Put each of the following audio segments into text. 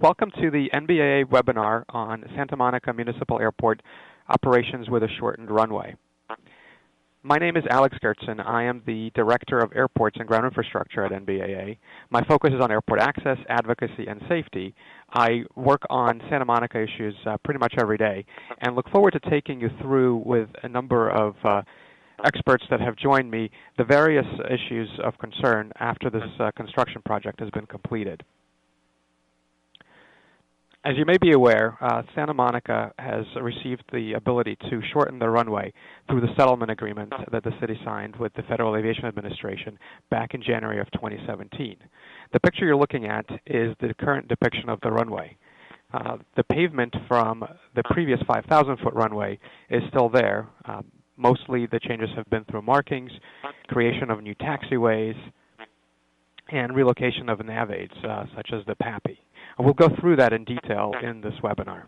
Welcome to the NBAA webinar on Santa Monica Municipal Airport operations with a shortened runway. My name is Alex Gertson. I am the Director of Airports and Ground Infrastructure at NBAA. My focus is on airport access, advocacy, and safety. I work on Santa Monica issues pretty much every day and look forward to taking you through with a number of experts that have joined me the various issues of concern after this construction project has been completed. As you may be aware, Santa Monica has received the ability to shorten the runway through the settlement agreement that the city signed with the Federal Aviation Administration back in January of 2017. The picture you're looking at is the current depiction of the runway. The pavement from the previous 5,000-foot runway is still there. Mostly the changes have been through markings, creation of new taxiways, and relocation of nav aids, such as the PAPI. And we'll go through that in detail in this webinar.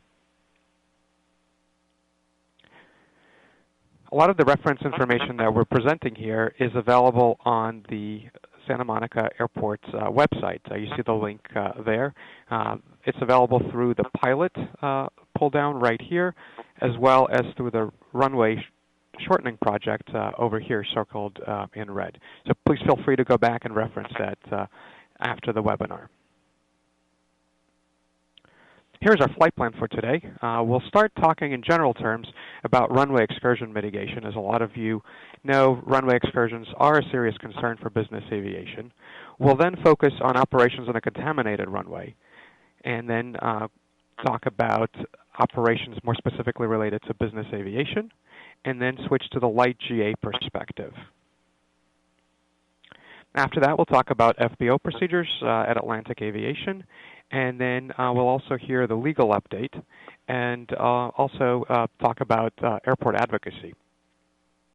A lot of the reference information that we're presenting here is available on the Santa Monica Airport's website. You see the link there. It's available through the pilot pull down right here, as well as through the runway shortening project over here circled in red. So please feel free to go back and reference that after the webinar. Here's our flight plan for today. We'll start talking in general terms about runway excursion mitigation. As a lot of you know, runway excursions are a serious concern for business aviation. We'll then focus on operations on a contaminated runway, and then talk about operations more specifically related to business aviation, and then switch to the light GA perspective. After that, we'll talk about FBO procedures at Atlantic Aviation, and then we'll also hear the legal update and also talk about airport advocacy.